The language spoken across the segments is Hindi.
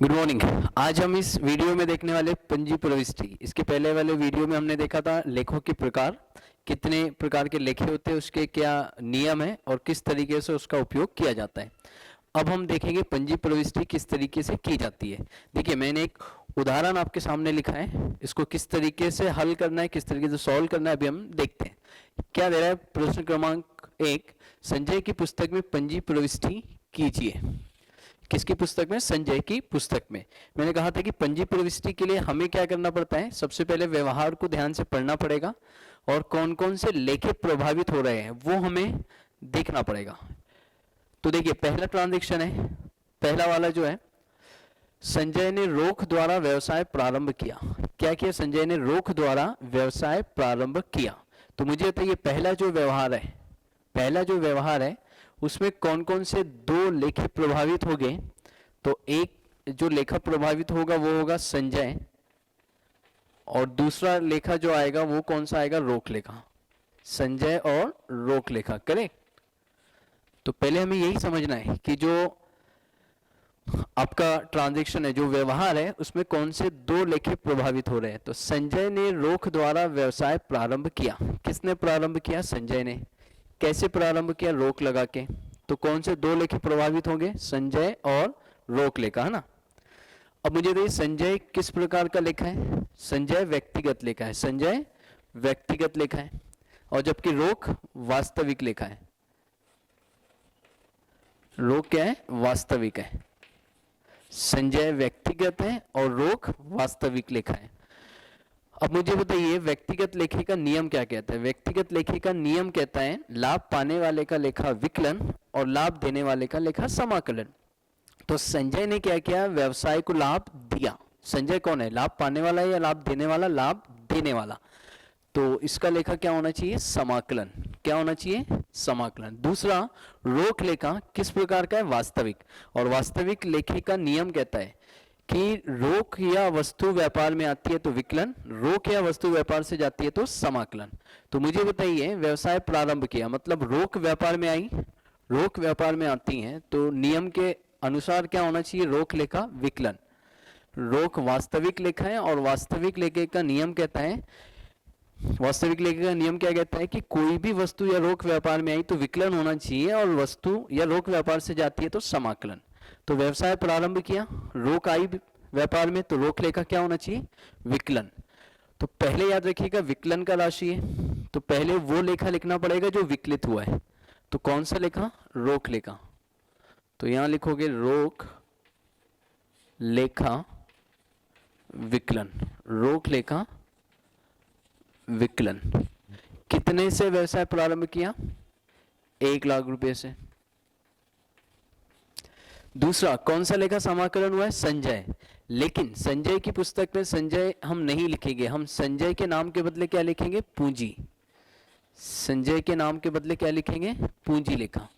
Good morning. आज हम इस वीडियो में देखने वाले पंजी प्रविष्टि। इसके पहले वाले वीडियो में हमने देखा था लेखों के प्रकार, कितने प्रकार के लेखे होते हैं, उसके क्या नियम है और किस तरीके से उसका उपयोग किया जाता है। अब हम देखेंगे पंजी प्रविष्टि किस तरीके से की जाती है। देखिए, मैंने एक उदाहरण आपके सामने लिखा है, इसको किस तरीके से हल करना है, किस तरीके से सॉल्व करना है, अभी हम देखते हैं। क्या दे रहा है? प्रश्न क्रमांक 1, संजय की पुस्तक में पंजी प्रविष्टि कीजिए। किसकी पुस्तक में? संजय की पुस्तक में। मैंने कहा था कि पंजी प्रविष्टि के लिए हमें क्या करना पड़ता है, सबसे पहले व्यवहार को ध्यान से पढ़ना पड़ेगा और कौन कौन से लेखे प्रभावित हो रहे हैं वो हमें देखना पड़ेगा। तो देखिए, पहला ट्रांजैक्शन है, पहला वाला जो है, संजय ने रोख द्वारा व्यवसाय प्रारंभ किया। क्या किया? संजय ने रोख द्वारा व्यवसाय प्रारंभ किया। तो मुझे बताइए, पहला जो व्यवहार है उसमें कौन कौन से दो लेखे प्रभावित हो गए? तो एक जो लेखा प्रभावित होगा वो होगा संजय, और दूसरा लेखा जो आएगा वो कौन सा आएगा? रोक लेखा। संजय और रोक लेखा, करेक्ट। तो पहले हमें यही समझना है कि जो आपका ट्रांजैक्शन है, जो व्यवहार है, उसमें कौन से दो लेखे प्रभावित हो रहे हैं। तो संजय ने रोख द्वारा व्यवसाय प्रारंभ किया। किसने प्रारंभ किया? संजय ने। कैसे प्रारंभ किया? रोक लगा के। तो कौन से दो लेखे प्रभावित होंगे? संजय और रोक लेखा, है ना। अब मुझे देखिए, संजय किस प्रकार का लेखा है? संजय व्यक्तिगत लेखा है। संजय व्यक्तिगत लेखा है, और जबकि रोक वास्तविक लेखा है। रोक क्या है? वास्तविक है। संजय व्यक्तिगत है और रोक वास्तविक लेखा है। अब मुझे बताइए, व्यक्तिगत लेखे का नियम क्या कहता है? व्यक्तिगत लेखे का नियम कहता है लाभ पाने वाले का लेखा विकलन और लाभ देने वाले का लेखा समाकलन। तो संजय ने क्या किया? व्यवसाय को लाभ दिया। संजय कौन है? लाभ पाने वाला है या लाभ देने वाला? लाभ देने वाला। तो इसका लेखा क्या होना चाहिए? समाकलन। क्या होना चाहिए? समाकलन। दूसरा, रोक लेखा किस प्रकार का है? वास्तविक। और वास्तविक लेखे का नियम कहता है कि रोक या वस्तु व्यापार में आती है तो विकलन, रोक या वस्तु व्यापार से जाती है तो समाकलन। तो मुझे बताइए, व्यवसाय प्रारंभ किया मतलब रोक व्यापार में आई, रोक व्यापार में आती हैं, तो नियम के अनुसार क्या होना चाहिए? रोक लेखा विकलन। रोक वास्तविक लेखा है, और वास्तविक लेखे का नियम कहता है, वास्तविक लेखे का नियम क्या कहता है कि कोई भी वस्तु या रोक व्यापार में आई तो विकलन होना चाहिए, और वस्तु या रोक व्यापार से जाती है तो समाकलन। तो व्यवसाय प्रारंभ किया, रोक आई व्यापार में, तो रोक लेखा क्या होना चाहिए? विकलन। तो पहले याद रखिएगा, विकलन का राशि है, तो पहले वो लेखा लिखना पड़ेगा जो विकलित हुआ है। तो कौन सा लेखा? रोक लेखा। तो यहां लिखोगे रोक लेखा विकलन। रोक लेखा विकलन। कितने से व्यवसाय प्रारंभ किया? 1 लाख रुपए से। दूसरा, कौन सा लेखा समाकलन हुआ है? संजय। लेकिन संजय की पुस्तक में संजय हम नहीं लिखेंगे, हम संजय के नाम के बदले क्या लिखेंगे? पूंजी। संजय के नाम के बदले क्या लिखेंगे? पूंजी लेखा।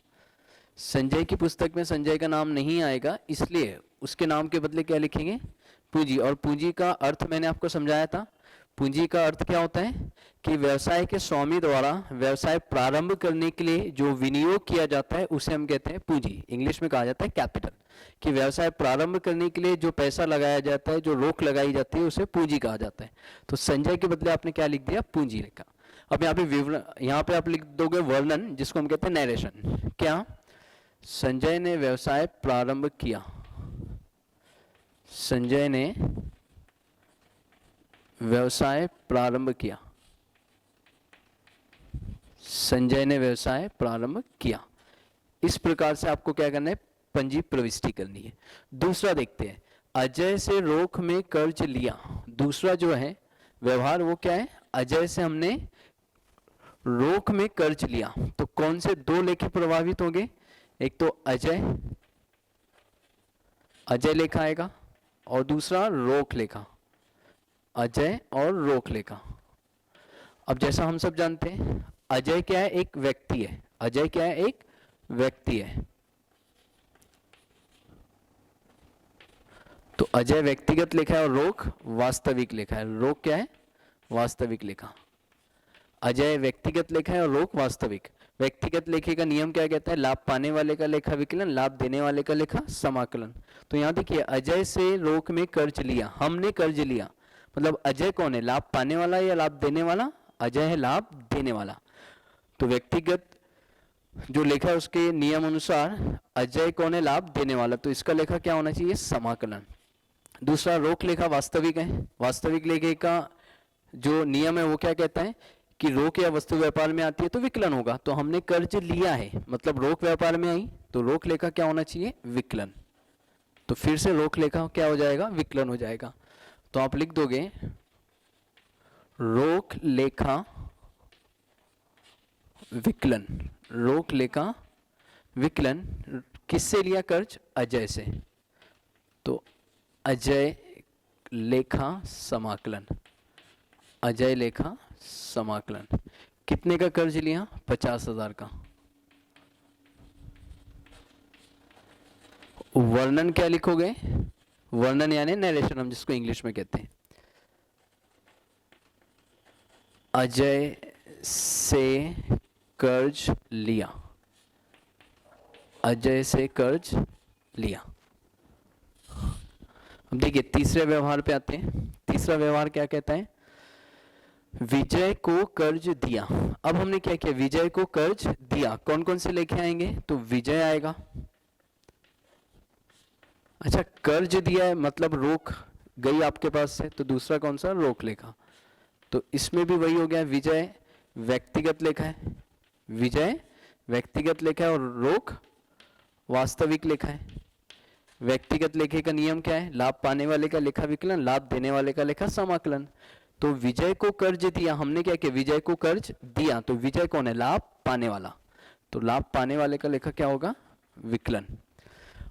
संजय की पुस्तक में संजय का नाम नहीं आएगा, इसलिए उसके नाम के बदले क्या लिखेंगे? पूंजी। और पूंजी का अर्थ मैंने आपको समझाया था। पूंजी का अर्थ क्या होता है कि व्यवसाय के स्वामी द्वारा व्यवसाय प्रारंभ करने के लिए जो विनियोग किया जाता है उसे हम कहते हैं पूंजी। इंग्लिश में कहा जाता है कैपिटल। कि व्यवसाय प्रारंभ करने के लिए जो पैसा लगाया जाता है, जो रोक लगाई जाती है, उसे पूंजी कहा जाता है। तो संजय के बदले आपने क्या लिख दिया? पूंजी लिखा। अब यहाँ पे विवरण, यहाँ पे आप लिख दोगे वर्णन, जिसको हम कहते हैं नरेशन। क्या? संजय ने व्यवसाय प्रारंभ किया। संजय ने व्यवसाय प्रारंभ किया। संजय ने व्यवसाय प्रारंभ किया। इस प्रकार से आपको क्या करना है? पंजी प्रविष्टि करनी है। दूसरा देखते हैं, अजय से रोक में कर्ज लिया। दूसरा जो है व्यवहार वो क्या है? अजय से हमने रोक में कर्ज लिया। तो कौन से दो लेखे प्रभावित होंगे? एक तो अजय, अजय लेखा आएगा, और दूसरा रोक लेखा। अजय और रोक लेखा। अब जैसा हम सब जानते हैं, अजय क्या है? एक व्यक्ति है। अजय क्या है? एक व्यक्ति है। तो अजय व्यक्तिगत लेखा है और रोक वास्तविक लेखा है। रोक क्या है? वास्तविक लेखा। अजय व्यक्तिगत लेखा है और रोक वास्तविक। व्यक्तिगत लेखे का नियम क्या कहता है? लाभ पाने वाले का लेखा विकलन, लाभ देने वाले का लेखा समाकलन। तो यहाँ देखिए, अजय से रोक में कर्ज लिया, हमने कर्ज लिया, मतलब अजय कौन है? लाभ पाने वाला या लाभ देने वाला? अजय है लाभ देने वाला। तो व्यक्तिगत जो लेखा है उसके नियम अनुसार अजय कौन है? लाभ देने वाला, तो इसका लेखा क्या होना चाहिए? समाकलन। दूसरा, रोक लेखा वास्तविक है। वास्तविक लेखे का जो नियम है वो क्या कहता है कि रोक या वस्तु व्यापार में आती है तो विकलन होगा। तो हमने कर्ज लिया है, मतलब रोक व्यापार में आई, तो रोक लेखा क्या होना चाहिए? विकलन। तो फिर से रोक लेखा क्या हो जाएगा? विकलन हो जाएगा। तो आप लिख दोगे रोक लेखा विकलन। रोक लेखा विकलन किससे लिया कर्ज? अजय से। तो अजय लेखा समाकलन, अजय लेखा समाकलन। कितने का कर्ज लिया? 50,000 का। वर्णन क्या लिखोगे? वर्णन यानी नरेशन, हम जिसको इंग्लिश में कहते हैं। अजय से कर्ज लिया, अजय से कर्ज लिया। अब देखिए तीसरे व्यवहार पे आते हैं। तीसरा व्यवहार क्या कहता है? विजय को कर्ज दिया। अब हमने क्या किया? विजय को कर्ज दिया। कौन कौन से लेके आएंगे? तो विजय आएगा। अच्छा, कर्ज दिया है मतलब रोक गई आपके पास से, तो दूसरा कौन सा? रोक लेखा। तो इसमें भी वही हो गया, विजय व्यक्तिगत लेखा है, विजय व्यक्तिगत लेखा है और रोक वास्तविक लेखा है। व्यक्तिगत लेखे का नियम क्या है? लाभ पाने वाले का लेखा विकलन, लाभ देने वाले का लेखा समाकलन। तो विजय को कर्ज दिया, हमने क्या किया? विजय को कर्ज दिया। तो विजय कौन है? लाभ पाने वाला, तो लाभ पाने वाले का लेखा क्या होगा? विकलन।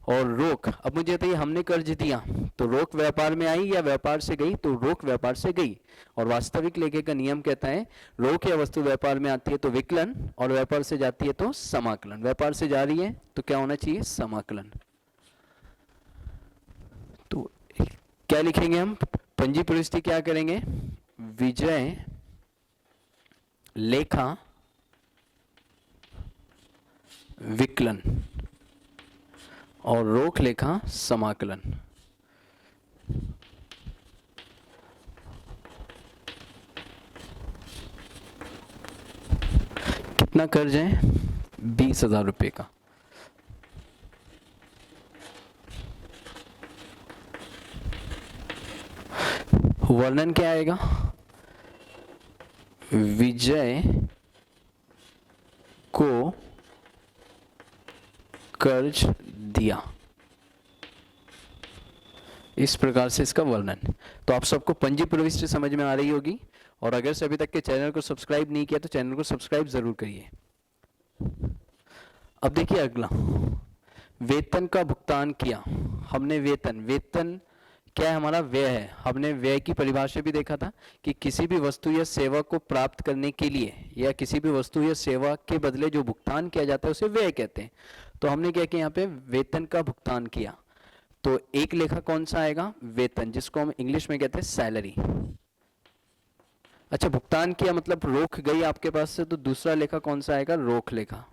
और रोक, अब मुझे बताइए हमने कर्ज दिया तो रोक व्यापार में आई या व्यापार से गई? तो रोक व्यापार से गई। और वास्तविक लेखे का नियम कहता है रोक या वस्तु व्यापार में आती है तो विकलन, और व्यापार से जाती है तो समाकलन। व्यापार से जा रही है तो क्या होना चाहिए? समाकलन। तो क्या लिखेंगे हम? पंजी प्रविष्टि क्या करेंगे? विजय लेखा विकलन और रोक लेखा समाकलन। कितना कर्ज है? 20,000 रुपये का। वर्णन क्या आएगा? विजय को कर्ज दिया, इस प्रकार से इसका वर्णन। तो आप सबको पंजी प्रविष्टि समझ में आ रही होगी, और अगर से अभी तक के चैनल को सब्सक्राइब नहीं किया तो चैनल को सब्सक्राइब जरूर करिए। अब देखिए अगला, वेतन का भुगतान किया हमने। वेतन, वेतन क्या है? हमारा व्यय है। हमने व्यय की परिभाषा भी देखा था कि किसी भी वस्तु या सेवा को प्राप्त करने के लिए या किसी भी वस्तु या सेवा के बदले जो भुगतान किया जाता है उसे व्यय कहते हैं। तो हमने क्या किया? यहाँ पे वेतन का भुगतान किया। तो एक लेखा कौन सा आएगा? वेतन, जिसको हम इंग्लिश में कहते हैं सैलरी। अच्छा, भुगतान किया मतलब रोक गई आपके पास से, तो दूसरा लेखा कौन सा आएगा? रोक लेखा।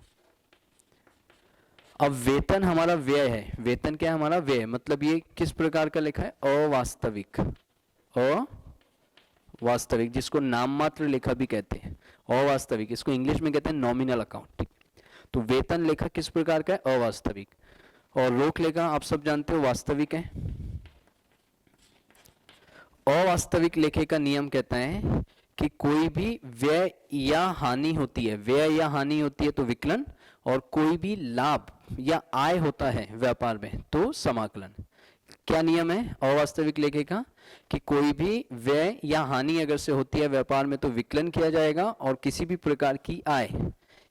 अब वेतन हमारा व्यय है। वेतन क्या है? हमारा व्यय, मतलब ये किस प्रकार का लेखा है? अवास्तविक। अवास्तविक, जिसको नाम मात्र लेखा भी कहते हैं। अवास्तविक, इसको इंग्लिश में कहते हैं नॉमिनल अकाउंट। तो वेतन लेखा किस प्रकार का है? अवास्तविक। और रोक लेखा आप सब जानते हो वास्तविक है। अवास्तविक लेखे का नियम कहता है कि कोई भी व्यय या हानि होती है, व्यय या हानि होती है तो विकलन, और कोई भी लाभ या आय होता है व्यापार में तो समाकलन। क्या नियम है अवास्तविक लेखे का? कि कोई भी व्यय या हानि अगर से होती है व्यापार में तो विकलन किया जाएगा, और किसी भी प्रकार की आय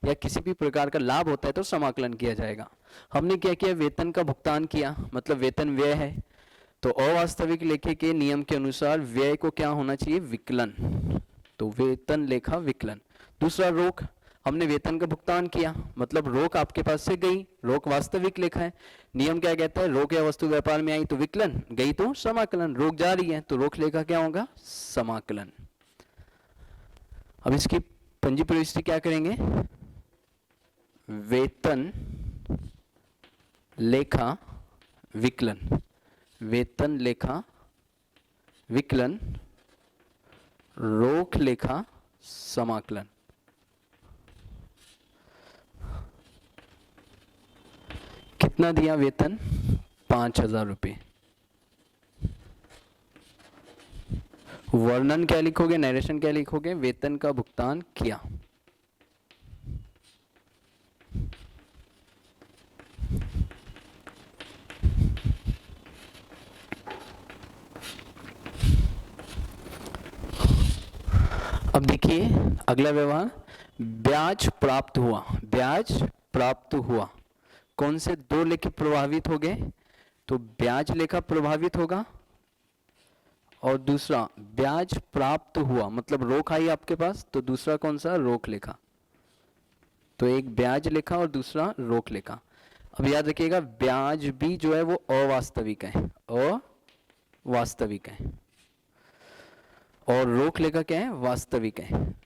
या किसी भी प्रकार का लाभ होता है तो समाकलन किया जाएगा। हमने क्या किया? वेतन का भुगतान किया, मतलब वेतन व्यय है, तो अवास्तविक लेखे के नियम के अनुसार व्यय को क्या होना चाहिए? विकलन। तो वेतन लेखा विकलन। दूसरा रोक, हमने वेतन का भुगतान किया मतलब रोक आपके पास से गई, रोक वास्तविक लेखा है। नियम क्या कहता है? रोक या वस्तु व्यापार में आई तो विकलन, गई तो समाकलन। रोक जा रही है तो रोक लेखा क्या होगा? समाकलन। अब इसकी पंजी प्रविष्टि क्या करेंगे? वेतन लेखा विकलन, वेतन लेखा विकलन, रोक लेखा समाकलन। कितना दिया वेतन? 5,000 रुपये। वर्णन क्या लिखोगे, नरेशन क्या लिखोगे? वेतन का भुगतान किया। अब देखिए अगला व्यवहार, ब्याज प्राप्त हुआ। ब्याज प्राप्त हुआ, कौन से दो लेखे प्रभावित हो गए? तो ब्याज लेखा प्रभावित होगा, और दूसरा ब्याज प्राप्त हुआ मतलब रोक आई आपके पास, तो दूसरा कौन सा? रोक लेखा। तो एक ब्याज लेखा और दूसरा रोक लेखा। अब याद रखिएगा ब्याज भी जो है वो अवास्तविक है, अवास्तविक है, और रोक लेखा क्या है? वास्तविक है।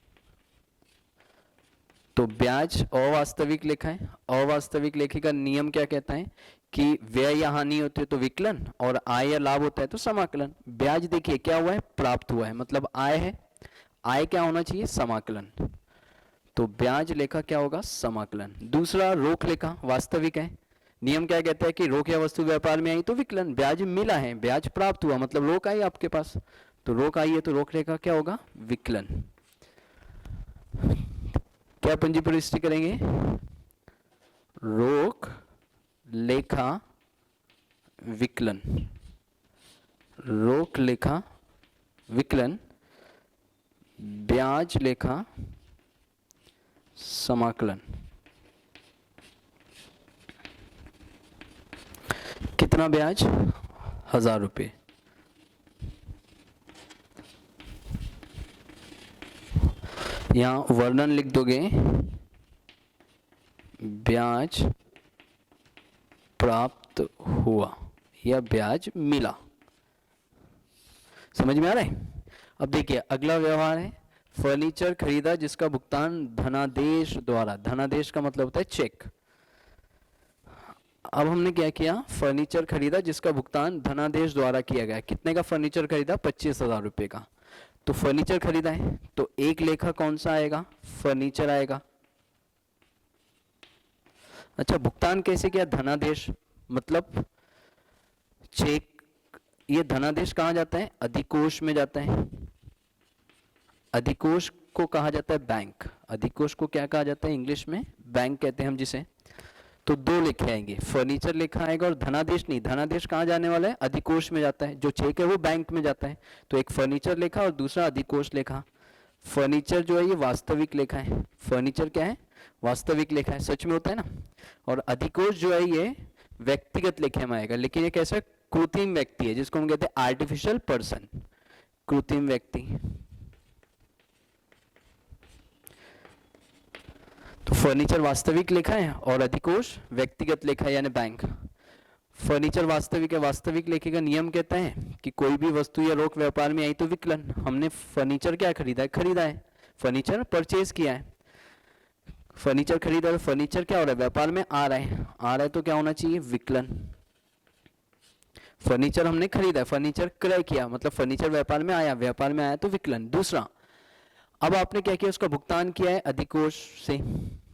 तो ब्याज अवास्तविक लेखा है। अवास्तविक लेखे का नियम क्या कहता है कि व्यय या हानि होती है तो विकलन, और आय या लाभ होता है तो समाकलन। ब्याज देखिए क्या हुआ है? प्राप्त हुआ है, मतलब आय है। आय क्या होना चाहिए? समाकलन। तो ब्याज लेखा क्या होगा? समाकलन। दूसरा रोक लेखा वास्तविक है। नियम क्या कहता है कि रोक या वस्तु व्यापार में आई तो विकलन। ब्याज मिला है, ब्याज प्राप्त हुआ मतलब रोक आई आपके पास, तो रोक आई है तो रोक लेखा क्या होगा? विकलन। क्या पंजी प्रविष्टि करेंगे? रोक लेखा विकलन, रोक लेखा विकलन, ब्याज लेखा समाकलन। कितना ब्याज? 1,000 रुपये। यहां वर्णन लिख दोगे, ब्याज प्राप्त हुआ या ब्याज मिला। समझ में आ रहा है? अब देखिए अगला व्यवहार है, फर्नीचर खरीदा जिसका भुगतान धनादेश द्वारा। धनादेश का मतलब होता है चेक। अब हमने क्या किया? फर्नीचर खरीदा जिसका भुगतान धनादेश द्वारा किया गया। कितने का फर्नीचर खरीदा? 25,000 रुपये का। तो फर्नीचर खरीदा है तो एक लेखा कौन सा आएगा? फर्नीचर आएगा। अच्छा, भुगतान कैसे किया? धनादेश मतलब चेक। ये धनादेश कहाँ जाता है? अधिकोष में जाता है। अधिकोष को कहा जाता है बैंक। अधिकोष को क्या कहा जाता है इंग्लिश में? बैंक कहते हैं हम जिसे। तो दो लेखे आएंगे, फर्नीचर लेखा आएगा और धनादेश नहीं। धनादेश कहाँ जाने वाला है? अधिकोष में जाता है। जो चेक है वो बैंक में जाता है। तो एक फर्नीचर लेखा और दूसरा अधिकोष लेखा। फर्नीचर जो है ये वास्तविक लेखा है। फर्नीचर क्या है? वास्तविक लेखा है, सच में होता है ना। और अधिकोष जो है ये व्यक्तिगत लेखे में आएगा, लेकिन ये कैसा? कृत्रिम व्यक्ति है, जिसको हम कहते हैं आर्टिफिशियल पर्सन, कृत्रिम व्यक्ति। तो फर्नीचर वास्तविक लेखा है और अधिकोष व्यक्तिगत लेखा है, यानी बैंक। फर्नीचर वास्तविक है। वास्तविक लेखे का नियम कहता है कि कोई भी वस्तु या रोक व्यापार में आई तो विकलन। हमने फर्नीचर क्या खरीदा है? खरीदा है, फर्नीचर परचेज किया है। फर्नीचर खरीदा है, फर्नीचर क्या हो रहा है? व्यापार में आ रहा है। आ रहा है तो क्या होना चाहिए? विकलन। फर्नीचर हमने खरीदा है, फर्नीचर क्रय किया मतलब फर्नीचर व्यापार में आया, व्यापार में आया तो विकलन। दूसरा, अब आपने क्या किया? उसका भुगतान किया है अधिकोष से,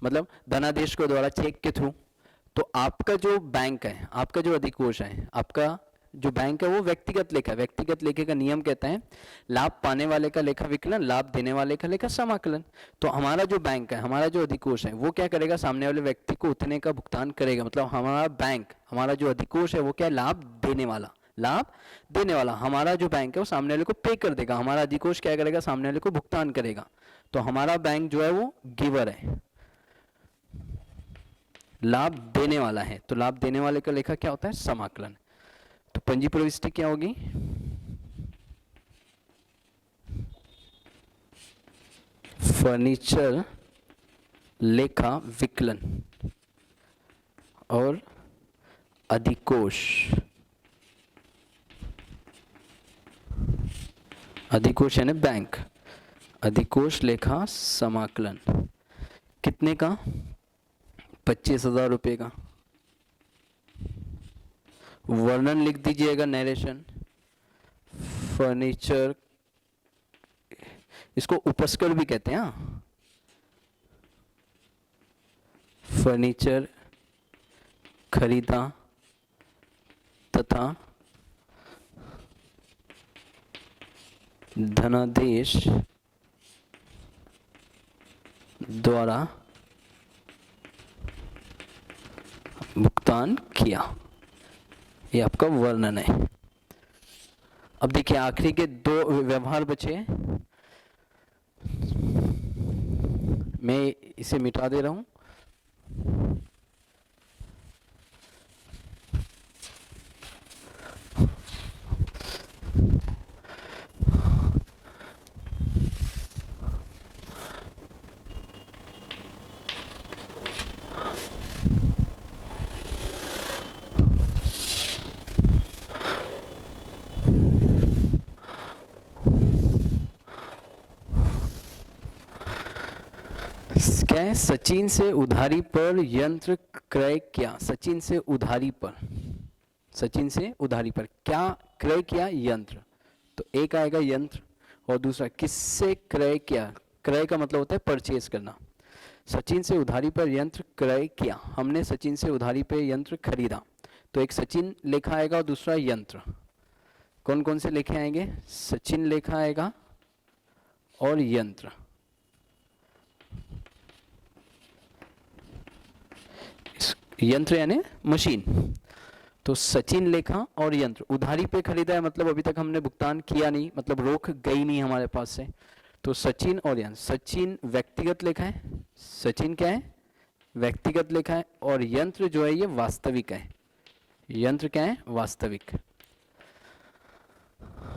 मतलब धनादेश के द्वारा, चेक के थ्रू। तो आपका जो बैंक है, आपका जो अधिकोष है, आपका जो बैंक है वो व्यक्तिगत लेखा है। व्यक्तिगत लेखे का नियम कहता है लाभ पाने वाले का लेखा विकलन, लाभ देने वाले का लेखा समाकलन। तो हमारा जो बैंक है, हमारा जो अधिकोष है, वो क्या करेगा? सामने वाले व्यक्ति को उतने का भुगतान करेगा। मतलब हमारा बैंक, हमारा जो अधिकोष है वो क्या है? लाभ देने वाला, लाभ देने वाला। हमारा जो बैंक है वो सामने वाले को पे कर देगा, हमारा अधिकोष क्या करेगा? सामने वाले को भुगतान करेगा। तो हमारा बैंक जो है वो गिवर है, लाभ देने वाला है। तो लाभ देने वाले का लेखा क्या होता है? समाकलन। तो पंजी प्रविष्टि क्या होगी? फर्नीचर लेखा विकलन और अधिकोष, अधिकोष यानी बैंक, अधिकोष लेखा समाकलन। कितने का? 25,000 रुपये का। वर्णन लिख दीजिएगा, नरेशन। फर्नीचर, इसको उपस्कर भी कहते हैं। हाँ, फर्नीचर खरीदा तथा धनादेश द्वारा भुगतान किया, ये आपका वर्णन है। अब देखिए आखिरी के 2 व्यवहार बचे, मैं इसे मिटा दे रहा हूं। क्या है? सचिन से उधारी पर यंत्र क्रय किया। सचिन से उधारी पर, सचिन से उधारी पर क्या क्रय किया? यंत्र। तो एक आएगा यंत्र, और दूसरा किससे क्रय किया? क्रय का मतलब होता है परचेज करना। सचिन से उधारी पर यंत्र क्रय किया, हमने सचिन से उधारी पर यंत्र खरीदा। तो एक सचिन लेखा आएगा और दूसरा यंत्र। कौन कौन से लेखे आएंगे? सचिन लेखा आएगा और यंत्र। यंत्र यानी मशीन। तो सचिन लेखा और यंत्र, उधारी पे खरीदा है मतलब अभी तक हमने भुगतान किया नहीं, मतलब रोक गई नहीं हमारे पास से। तो सचिन और यंत्र। सचिन व्यक्तिगत लेखा है, सचिन क्या है? व्यक्तिगत लेखा है, और यंत्र जो है ये वास्तविक है। यंत्र क्या है? वास्तविक।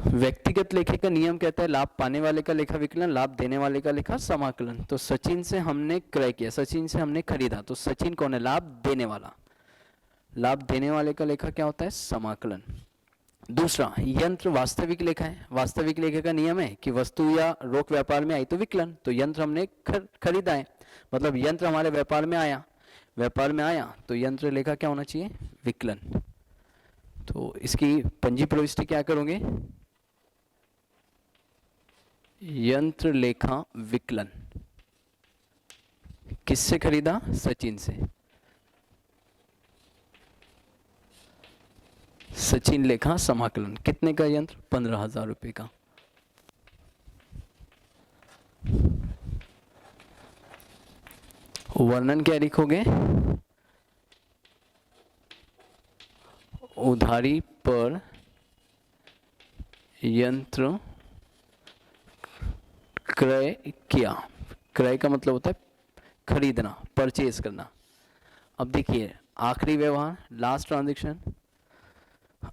व्यक्तिगत लेखे का नियम कहता है लाभ पाने वाले का लेखा विकलन, लाभ देने वाले का लेखा समाकलन। तो सचिन से हमने क्रय किया, सचिन से हमने खरीदा, तो सचिन कौन है? लाभ देने वाला। लाभ देने वाले का लेखा क्या होता है? समाकलन। दूसरा, यंत्र वास्तविक लेखा है। वास्तविक लेखे का नियम है कि वस्तु या रोक व्यापार में आई तो विकलन। तो यंत्र हमने खरीदा है, मतलब यंत्र हमारे व्यापार में आया, व्यापार में आया तो यंत्र लेखा क्या होना चाहिए? विकलन। तो इसकी पंजी प्रविष्टि क्या करोगे? यंत्र लेखा विकलन। किससे खरीदा? सचिन से। सचिन लेखा समाकलन। कितने का यंत्र? 15,000 रुपये का। वर्णन क्या लिखोगे? उधारी पर यंत्र क्रय किया। क्रय का मतलब होता है खरीदना, परचेज करना। अब देखिए आखिरी व्यवहार, लास्ट ट्रांजैक्शन।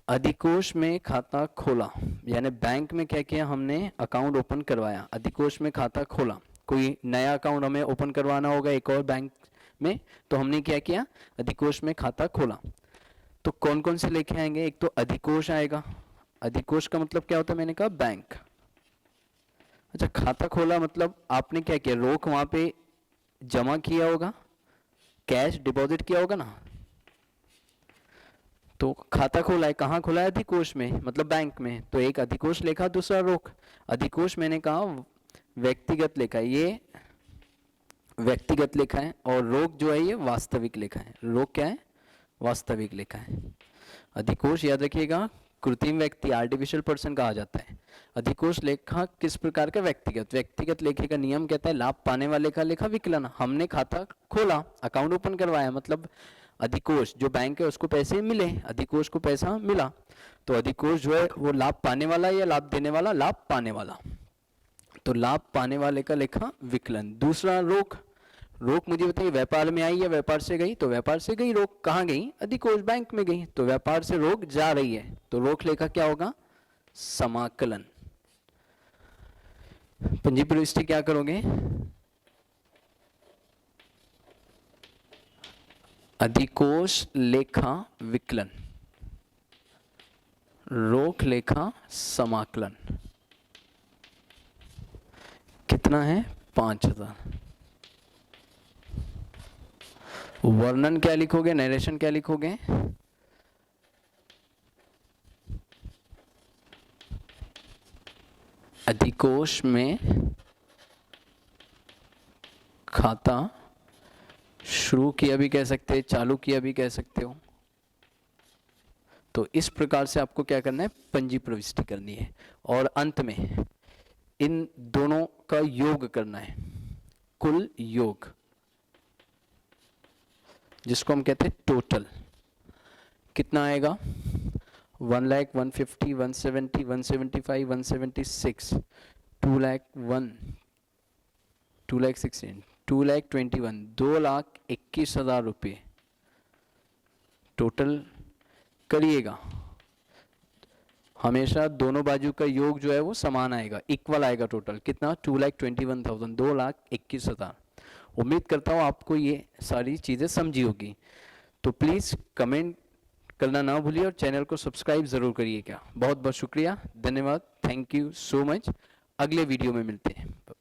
अधिकोष में खाता खोला, यानी बैंक में क्या किया? हमने अकाउंट ओपन करवाया। अधिकोष में खाता खोला, कोई नया अकाउंट हमें ओपन करवाना होगा एक और बैंक में, तो हमने क्या किया? अधिकोष में खाता खोला। तो कौन कौन से लेखे आएंगे? एक तो अधिकोष आएगा। अधिकोष का मतलब क्या होता है? मैंने कहा बैंक। अच्छा, खाता खोला मतलब आपने क्या किया? रोक वहां पे जमा किया होगा, कैश डिपॉजिट किया होगा ना। तो खाता खोला है, कहाँ खोला है? अधिकोष में, मतलब बैंक में। तो एक अधिकोष लेखा, दूसरा रोक। अधिकोष मैंने कहा व्यक्तिगत लेखा है, ये व्यक्तिगत लेखा है, और रोक जो है ये वास्तविक लेखा है। रोक क्या है? वास्तविक लेखा है। अधिकोष याद रखिएगा कृत्रिम व्यक्ति, आर्टिफिशियल पर्सन कहा जाता है। अधिकोष लेखा किस प्रकार का? व्यक्तिगत। व्यक्तिगत लेखे का नियम कहता है लाभ पाने वाले का लेखा विकलन। हमने खाता खोला, अकाउंट ओपन करवाया, मतलब अधिकोष जो बैंक है उसको पैसे मिले, अधिकोष को पैसा मिला। तो अधिकोष जो है वो लाभ पाने वाला या लाभ देने वाला? लाभ पाने वाला। तो लाभ पाने वाले का लेखा विकलन। दूसरा रोक। रोक मुझे बताइए व्यापार में आई या व्यापार से गई? तो व्यापार से गई। रोक कहाँ गई? अधिकोष बैंक में गई। तो व्यापार से रोक जा रही है, तो रोक लेखा क्या होगा? समाकलन। पंजी प्रविष्टि क्या करोगे? अधिकोष लेखा विकलन, रोक लेखा समाकलन। कितना है? 5,000। वर्णन क्या लिखोगे, नरेशन क्या लिखोगे? अधिकोष में खाता शुरू किया भी कह सकते हैं, चालू किया भी कह सकते हो। तो इस प्रकार से आपको क्या करना है, पंजी प्रविष्टि करनी है और अंत में इन दोनों का योग करना है, कुल योग, जिसको हम कहते हैं टोटल। कितना आएगा? 1,00,000, 150, 170, 175, 176, 2,01, 2,16, 2,21, 2,21,000 रुपये टोटल करिएगा। हमेशा दोनों बाजू का योग जो है वो समान आएगा, इक्वल आएगा। टोटल कितना? 2,21,000, 2,21,000। उम्मीद करता हूँ आपको ये सारी चीज़ें समझी होगी। तो प्लीज़ कमेंट करना ना भूलिए और चैनल को सब्सक्राइब ज़रूर करिएगा। बहुत बहुत शुक्रिया, धन्यवाद, थैंक यू सो मच। अगले वीडियो में मिलते हैं।